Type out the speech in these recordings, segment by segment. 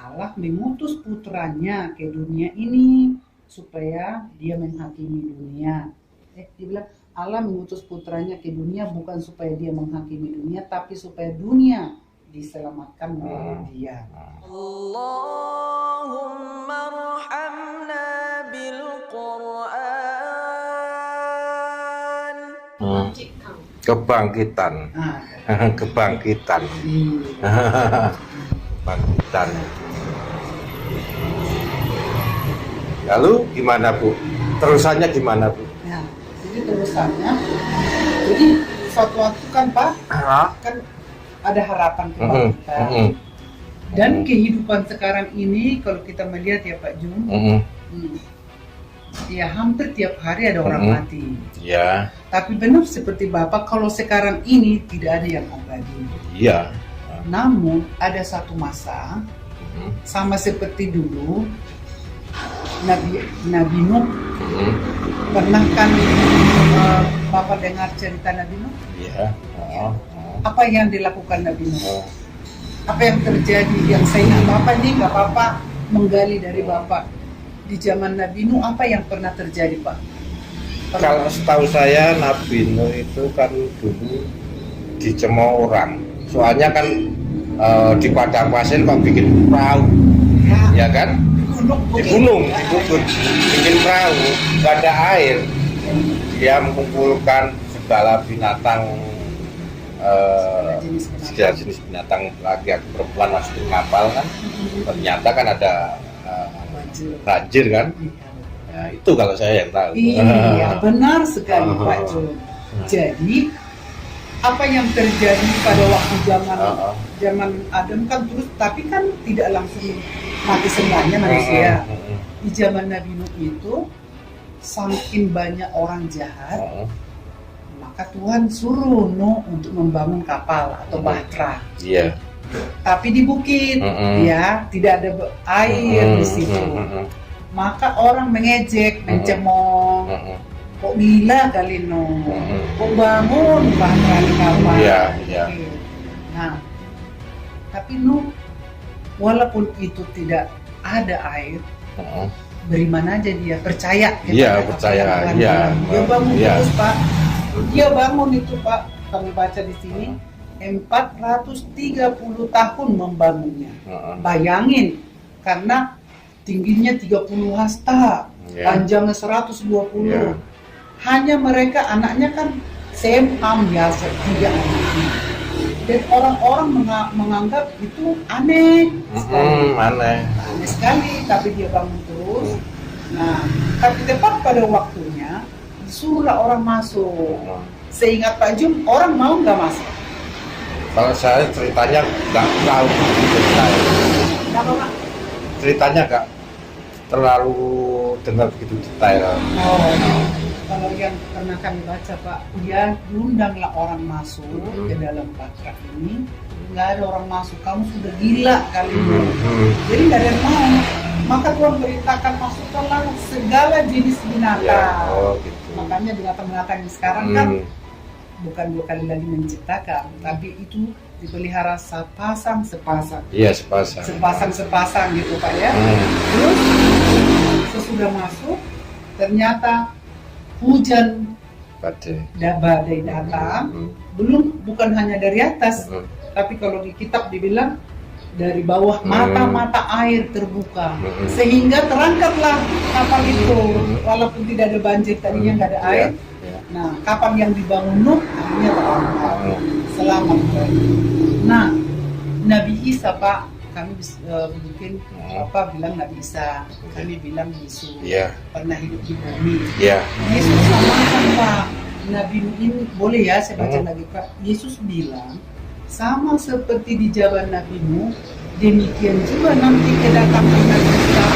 Allah mengutus putranya ke dunia ini supaya dia menghakimi dunia. Dia bilang Allah mengutus putranya ke dunia bukan supaya dia menghakimi dunia, tapi supaya dunia diselamatkan oleh dia. Allahumma arhamna bil Quran. Kebangkitan. Kebangkitan. Kebangkitan. Lalu gimana Bu? Terusannya gimana Bu? Nah, jadi terusannya, jadi suatu waktu kan Pak, kan ada harapan kebangkitan. Dan kehidupan sekarang ini kalau kita melihat ya Pak Jun, ya hampir tiap hari ada orang mati. Ya. Tapi benar seperti Bapak, kalau sekarang ini tidak ada yang abadi. Iya. Namun ada satu masa, sama seperti dulu, Nabi Nuh. Pernah kan Bapak dengar cerita Nabi Nuh? Iya. Apa yang dilakukan Nabi Nuh? Apa yang terjadi? Yang saya ingat Bapak ini nggak apa-apa menggali dari Bapak. Di zaman Nabi Nuh apa yang pernah terjadi Pak? Kalau setahu saya Nabi Nuh itu kan dulu dicemooh orang. Soalnya kan di padang pasir kok bikin perahu, ya kan? Di gunung, di bukit, bikin perahu, nggak ada air. Dia mengumpulkan segala binatang, segala jenis binatang laki atau perempuan masuk ke kapal kan. Ternyata kan ada banjir kan. Ya, itu kalau saya yang tahu. Iya, benar sekali Pak Jun. Jadi apa yang terjadi pada waktu zaman Adam kan terus, tapi kan tidak langsung mati semuanya manusia. Di zaman Nabi Nuh itu saking banyak orang jahat, maka Tuhan suruh Nuh untuk membangun kapal atau bahtera. Iya. Tapi di bukit, ya tidak ada air di situ. Maka orang mengejek, mencemooh, kok gila kali Nuh, kok bangun bahtera di kapal. Iya. Nah, tapi Nuh walaupun itu tidak ada air, beriman aja dia, percaya. Iya, percaya. Iya. Dia bangun terus Pak. Dia bangun itu Pak, kami baca di sini 430 tahun membangunnya. Bayangin, karena tingginya 30 hasta, panjangnya 120. Hanya mereka anaknya kan Sem-Ham biasa, 3 anaknya. Dan orang-orang menganggap itu aneh sekali. Aneh Sekali, tapi dia bangun terus. Nah, tapi tepat pada waktunya disuruhlah orang masuk. Seingat Pak Jum, orang mau nggak masuk? Kalau saya ceritanya nggak tahu detail. Kenapa Pak? Ceritanya nggak terlalu dengar begitu detail. Kalau yang pernah kami baca Pak, dia undanglah orang masuk ke dalam bahtera ini. Nggak ada orang masuk, kamu sudah gila kali ini. Jadi nggak ada yang mau. Maka Tuhan beritakan masukkanlah segala jenis binatang. Gitu. Makanya binatang-binatang yang sekarang kan bukan 2 kali lagi menciptakan, tapi itu dipelihara sepasang. Iya, sepasang. Sepasang gitu Pak ya. Terus sesudah masuk ternyata hujan badai datang. Bukan hanya dari atas, tapi kalau di kitab dibilang dari bawah mata-mata air terbuka, sehingga terangkatlah kapal itu walaupun tidak ada banjir, tadinya nggak ada air. Nah, kapal yang dibangun Nuh akhirnya terangkat, selamat. Nah, Nabi Isa Pak, kami mungkin bilang Nabi Isa, kami bilang Yesus pernah hidup di bumi. Yesus sama Pak Nabi Nuh ini, boleh ya saya baca lagi Pak. Yesus bilang sama seperti di zaman Nabi Nuh, demikian juga nanti kedatangan Nabi Isa.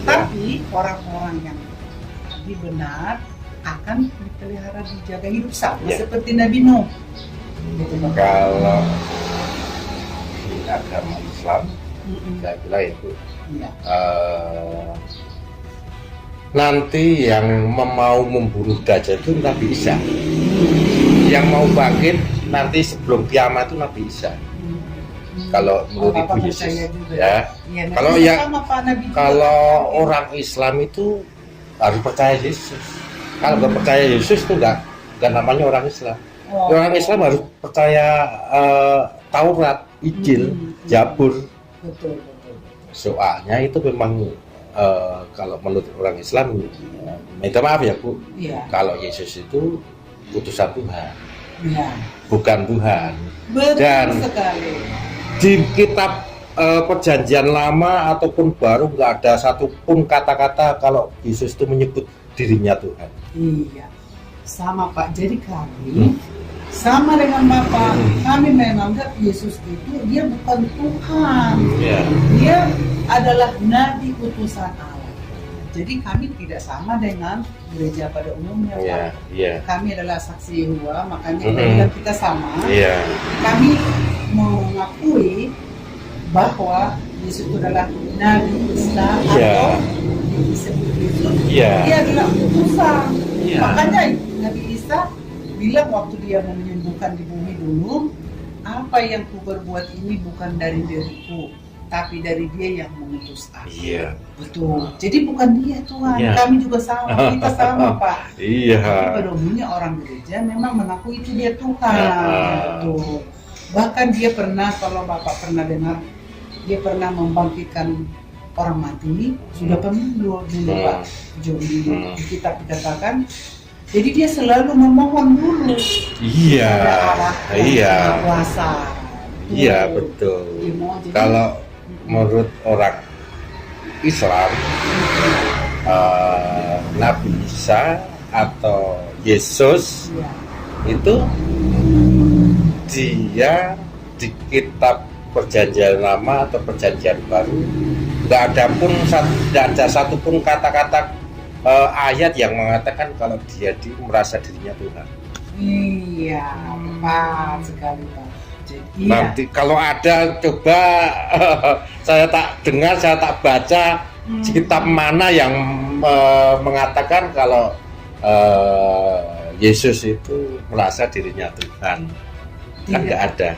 Tapi orang-orang yang benar akan dipelihara, dijaga hidup sama seperti Nabi Nuh. Kalau di agama Islam, saya bilang itu nanti yang mau membunuh Dajjal itu Nabi Isa, yang mau bangkit nanti sebelum kiamat itu Nabi Isa. Kalau menurut Ibu Bapak Yesus, percaya juga. ya. Iya, Nabi Kalau Isa ya, sama Pak Nabi juga. kalau orang Islam itu harus percaya Yesus. Kalau nggak percaya Yesus itu nggak namanya orang Islam. Oh. Orang Islam harus percaya Taurat, Injil, Zabur. Betul. Soalnya itu memang kalau menurut orang Islam, minta maaf ya Bu, Iya. kalau Yesus itu utusan Tuhan, Iya. bukan Tuhan. Betul Dan sekali. di kitab Perjanjian Lama ataupun Baru nggak ada satupun kata-kata kalau Yesus itu menyebut dirinya Tuhan. Iya. Sama Pak. Jadi kami sama dengan Bapak, kami menganggap Yesus itu dia bukan Tuhan. Ya. Dia adalah nabi utusan Allah. Jadi kami tidak sama dengan gereja pada umumnya, Pak. Iya, iya. Kami adalah saksi Yehova, makanya kita bilang kita sama. Iya. Kami mengakui bahwa Yesus itu adalah nabi Isa Iya. atau disebut Yesus. Iya. Dia adalah utusan. Iya. Makanya Nabi Isa bilang waktu dia mau menyembuhkan di bumi dulu, apa yang ku berbuat ini bukan dari diriku, tapi dari dia yang mengutus aku. Iya. Betul. Jadi bukan dia Tuhan. Iya. Kami juga sama. Kita sama Pak. Iya. Tapi pada umumnya orang gereja memang mengakui itu dia Tuhan. Betul. Bahkan dia pernah, kalau Bapak pernah dengar, dia pernah membangkitkan orang mati. Sudah pernah dulu Pak. Jadi di kitab dikatakan. Jadi dia selalu memohon dulu. Iya. Kepada Allah yang Iya. Maha Kuasa. Iya, betul. Dia mohon. Jadi, Kalau menurut orang Islam, Nabi Isa atau Yesus iya. itu dia di kitab Perjanjian Lama atau Perjanjian Baru nggak ada satupun kata-kata ayat yang mengatakan kalau dia merasa dirinya Tuhan. Iya, tepat sekali Pak. Jadi Nanti kalau ada coba saya tak dengar, saya tak baca kitab mana yang mengatakan kalau Yesus itu merasa dirinya Tuhan. Kan nggak ada.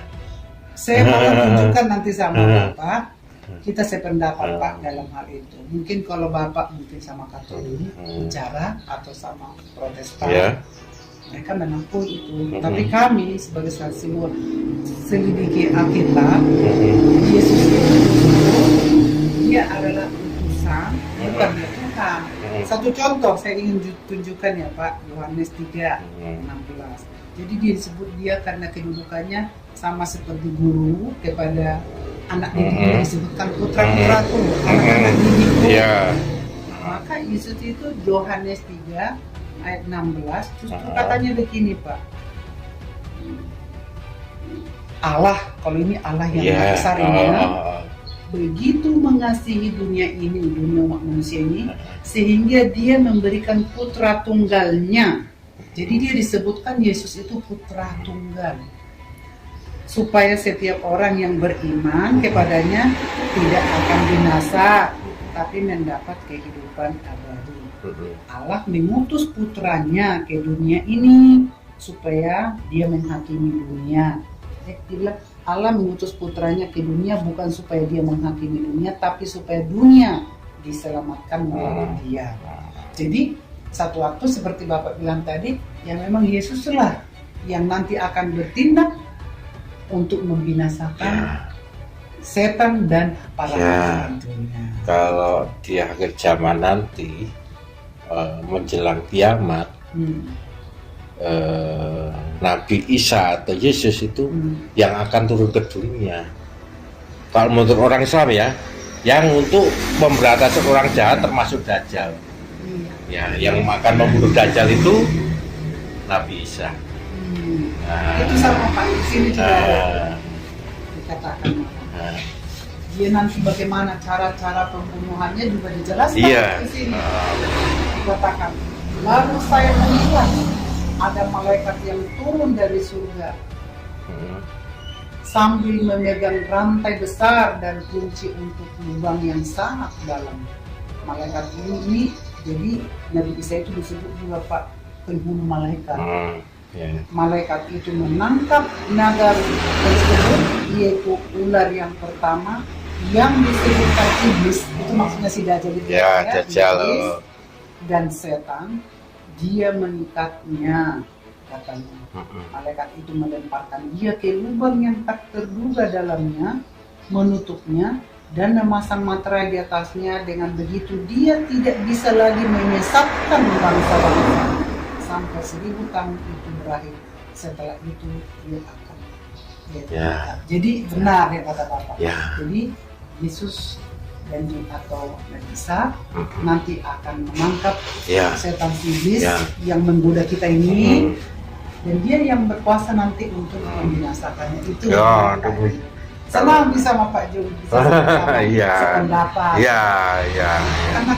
Saya akan tunjukkan nanti sama Bapak. Kita sependapat Pak dalam hal itu. Mungkin kalau Bapak mungkin sama Katolik bicara atau sama Protestan, Ya. mereka mengakui itu. Tapi kami sebagai saksi selidiki Alkitab, Yesus itu dia adalah utusan, bukan dia Tuhan. Satu contoh saya ingin tunjukkan ya Pak, Yohanes 3:16. Jadi dia disebut dia karena kedudukannya sama seperti guru kepada anak didiknya, disebutkan putra-putra tuh, anak-anak didikku. Iya. Maka Yesus itu Yohanes 3 ayat 16 justru katanya begini Pak. Allah, kalau ini Allah yang Maha Besar ini ya, begitu mengasihi dunia ini, dunia manusia ini, sehingga dia memberikan putra tunggalnya. Jadi dia disebutkan Yesus itu putra tunggal, supaya setiap orang yang beriman kepadanya tidak akan binasa, tapi mendapat kehidupan abadi. Allah mengutus putranya ke dunia ini supaya dia menghakimi dunia. Allah mengutus putranya ke dunia bukan supaya dia menghakimi dunia, tapi supaya dunia diselamatkan melalui dia. Jadi satu waktu seperti Bapak bilang tadi, yang memang Yesuslah yang nanti akan bertindak untuk membinasakan setan dan para hantunya. Kalau di akhir zaman nanti menjelang kiamat, Nabi Isa atau Yesus itu yang akan turun ke dunia. Kalau menurut orang Islam ya, yang untuk memberantas orang jahat termasuk Dajjal. Ya, yang akan membunuh Dajjal itu Nabi Isa. Itu sama Pak, di sini juga ada dikatakan. Dia nanti bagaimana cara-cara pembunuhannya juga dijelaskan di sini. Dikatakan, lalu saya melihat ada malaikat yang turun dari surga sambil memegang rantai besar dan kunci untuk lubang yang sangat dalam. Malaikat ini jadi Nabi Isa itu disebut juga Pak penghulu malaikat. Ya. Malaikat itu menangkap naga tersebut, yaitu ular yang pertama yang disebutkan iblis, itu maksudnya si Dajjal itu Ya, Dajjal. iblis dan setan. Dia mengikatnya, katanya. Malaikat itu melemparkan dia ke lubang yang tak terduga dalamnya, menutupnya dan memasang materai di atasnya. Dengan begitu dia tidak bisa lagi menyesatkan bangsa-bangsa sampai 1000 tahun itu berakhir. Setelah itu dia akan Ya. Jadi benar ya kata Bapak. Ya. Jadi Yesus dan atau Isa nanti akan menangkap Ya. setan iblis Ya. yang menggoda kita ini, dan dia yang berkuasa nanti untuk membinasakannya. Itu Ya, Bapak. aduh. Senang bisa sama Pak Jun, bisa sama-sama Iya. sependapat. Iya, iya. Karena